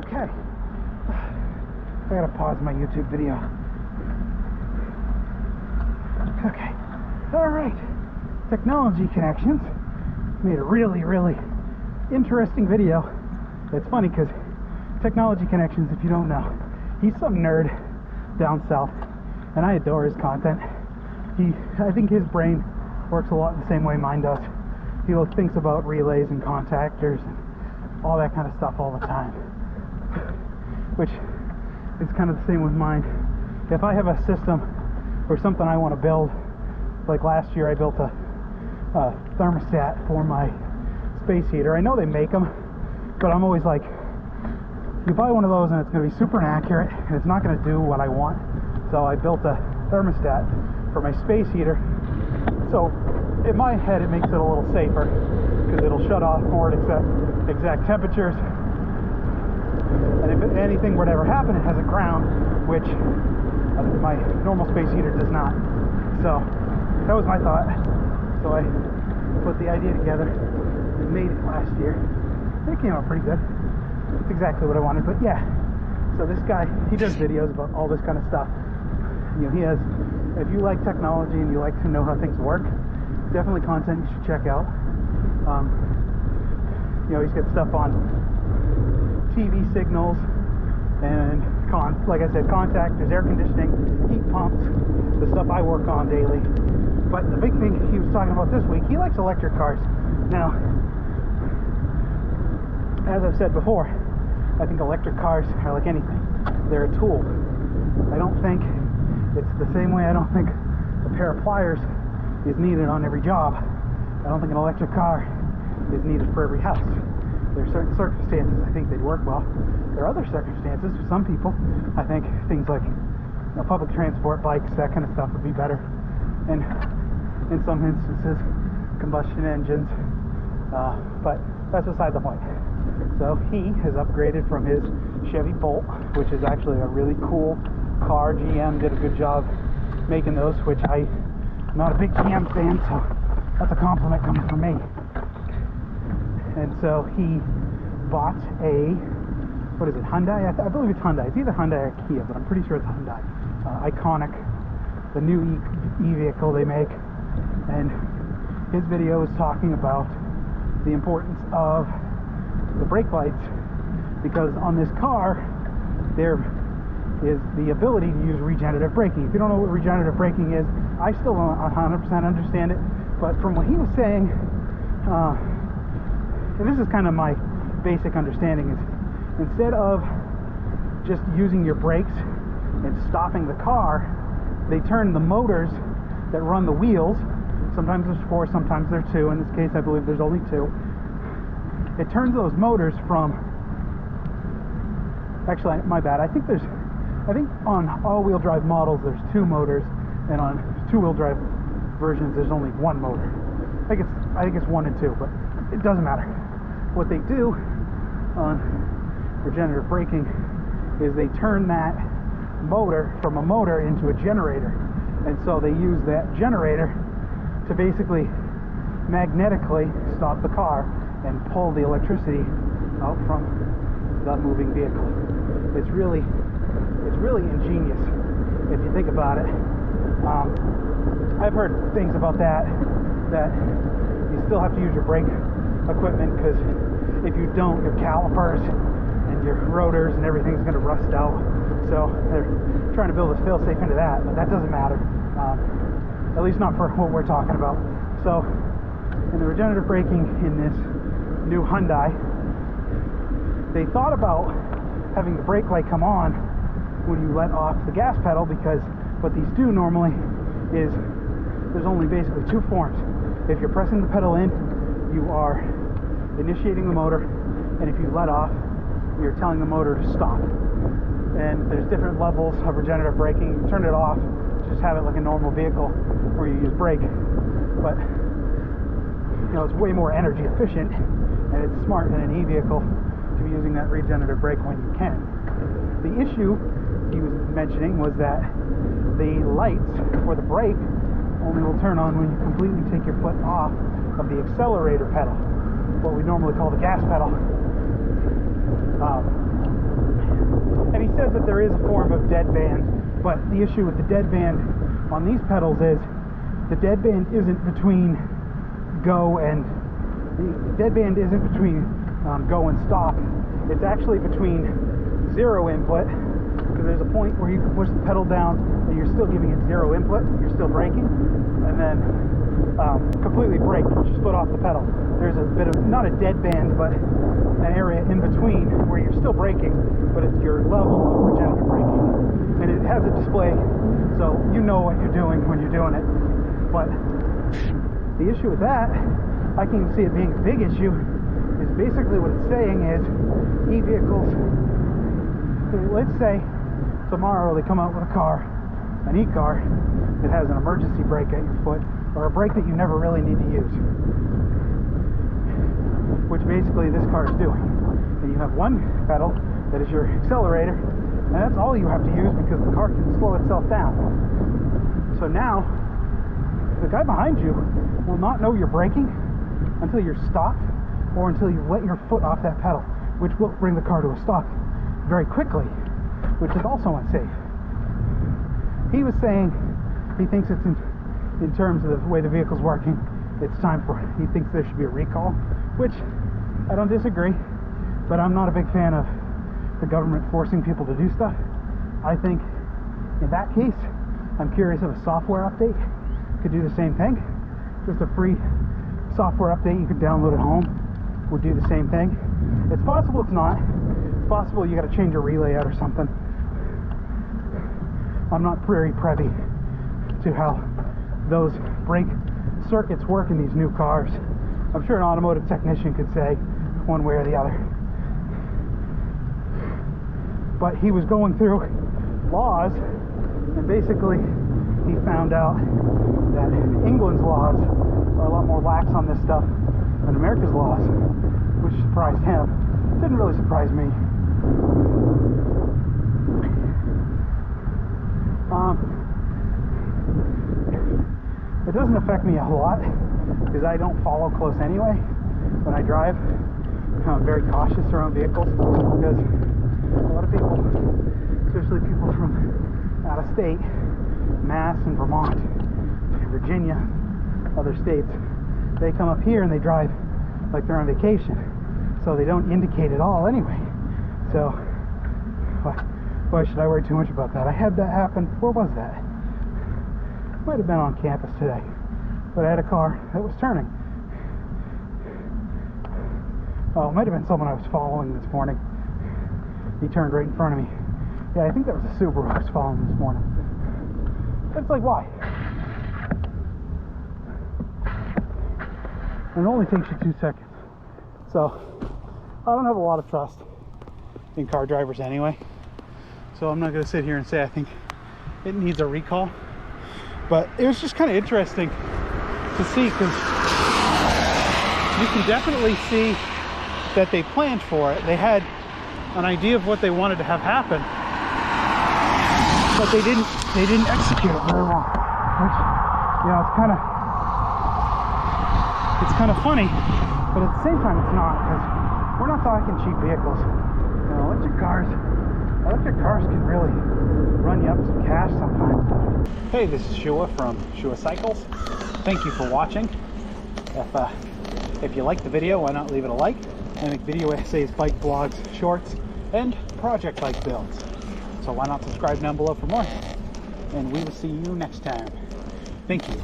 Okay. I gotta pause my YouTube video. Okay. Alright. Technology Connections made a really, really interesting video. It's funny because Technology Connections, if you don't know, he's some nerd down south, and I adore his content. I think his brain works a lot the same way mine does. He thinks about relays and contactors and all that kind of stuff all the time, which is kind of the same with mine. If I have a system or something I want to build, like last year I built a thermostat for my space heater. I know they make them, but I'm always like, you buy one of those and it's going to be super inaccurate and it's not going to do what I want. So I built a thermostat for my space heater. So in my head it makes it a little safer because it'll shut off more at exact temperatures. And if anything were to ever happen, it has a ground, which my normal space heater does not. So that was my thought. So I put the idea together and made it last year. And it came out pretty good. It's exactly what I wanted, but yeah. So this guy, he does videos about all this kind of stuff. You know, he has, if you like technology and you like to know how things work, definitely content you should check out. You know, he's got stuff on TV signals and like I said, contactors, air conditioning, heat pumps, the stuff I work on daily. But the big thing he was talking about this week, he likes electric cars. Now, as I've said before, I think electric cars are like anything. They're a tool. I don't think it's the same way I don't think a pair of pliers is needed on every job. I don't think an electric car is needed for every house. There are certain circumstances I think they'd work well. There are other circumstances for some people. I think things like, you know, public transport, bikes, that kind of stuff would be better. And in some instances, combustion engines. But that's beside the point. So he has upgraded from his Chevy Bolt, which is actually a really cool car. GM did a good job making those, which I'm not a big GM fan, so that's a compliment coming from me. And so he bought a, what is it, Hyundai? I believe it's Hyundai. It's either Hyundai or Kia, but I'm pretty sure it's Hyundai. Iconic, the new e-vehicle they make. And his video is talking about the importance of the brake lights, because on this car there is the ability to use regenerative braking. If you don't know what regenerative braking is, I still don't 100% understand it, but from what he was saying, and this is kind of my basic understanding, is instead of just using your brakes and stopping the car, they turn the motors that run the wheels. Sometimes there's 4, sometimes there's 2. In this case, I believe there's only 2. It turns those motors from, actually, my bad, I think on all-wheel drive models there's 2 motors, and on two-wheel drive versions there's only 1 motor. I think it's 1 and 2, but it doesn't matter. What they do on regenerative braking is they turn that motor from a motor into a generator, and so they use that generator to basically magnetically stop the car and pull the electricity out from the moving vehicle. It's really ingenious if you think about it. I've heard things about that you still have to use your brake equipment, because if you don't, your calipers and your rotors and everything's going to rust out. So they're trying to build a fail-safe into that, but that doesn't matter, at least not for what we're talking about. So in the regenerative braking in this new Hyundai, they thought about having the brake light come on when you let off the gas pedal, because what these do normally is there's only basically 2 forms. If you're pressing the pedal in, you are initiating the motor, and if you let off, you're telling the motor to stop. And there's different levels of regenerative braking. You turn it off, just have it like a normal vehicle where you use brake, but you know, it's way more energy efficient, and it's smart in an e-vehicle to be using that regenerative brake when you can. The issue he was mentioning was that the lights for the brake only will turn on when you completely take your foot off of the accelerator pedal, what we normally call the gas pedal. And he says that there is a form of deadband, but the issue with the deadband on these pedals is the deadband isn't between go and go and stop. It's actually between zero input, because there's a point where you can push the pedal down and you're still giving it zero input, you're still braking, and then completely brake, just foot off the pedal. There's a bit of, not a dead band, but an area in between where you're still braking, but it's your level of regenerative braking. And it has a display, so you know what you're doing when you're doing it. But the issue with that, I can see it being a big issue, is basically what it's saying is e-vehicles, let's say tomorrow they come out with a car, an e-car, that has an emergency brake at your foot, or a brake that you never really need to use, which basically this car is doing. And you have one pedal that is your accelerator, and that's all you have to use because the car can slow itself down. So now the guy behind you will not know you're braking until you're stopped, or until you let your foot off that pedal, which will bring the car to a stop very quickly, which is also unsafe. He was saying he thinks it's in terms of the way the vehicle's working, it's time for, he thinks there should be a recall, which I don't disagree, but I'm not a big fan of the government forcing people to do stuff. I think in that case, I'm curious if a software update could do the same thing. Just a free software update you could download at home would do the same thing. It's possible it's not. It's possible you got to change a relay out or something. I'm not very privy to how those brake circuits work in these new cars. I'm sure an automotive technician could say one way or the other. But he was going through laws, and basically he found out that England's laws are a lot more lax on this stuff than America's laws, which surprised him. Didn't really surprise me. It doesn't affect me a whole lot because I don't follow close anyway when I drive. I'm very cautious around vehicles because a lot of people, especially people from out of state, Mass and Vermont, Virginia, other states, they come up here and they drive like they're on vacation, so they don't indicate at all anyway. So why should I worry too much about that? I had that happen. Where was that? Might have been on campus today, but I had a car that was turning. Oh, it might have been someone I was following this morning. He turned right in front of me. Yeah, I think that was a Subaru I was following this morning. But it's like, why? And it only takes you 2 seconds. So I don't have a lot of trust in car drivers anyway, so I'm not going to sit here and say I think it needs a recall. But it was just kind of interesting to see, because you can definitely see that they planned for it. They had an idea of what they wanted to have happen, but they didn't execute it very well. Which, you know, it's kind of funny, but at the same time it's not, because we're not talking cheap vehicles. You know, electric cars can really run you up some cash sometimes. Hey, this is Shua from Shua Cycles. Thank you for watching. If you liked the video, why not leave it a like? I make video essays, bike blogs, shorts, and project bike builds. So why not subscribe down below for more? And we will see you next time. Thank you.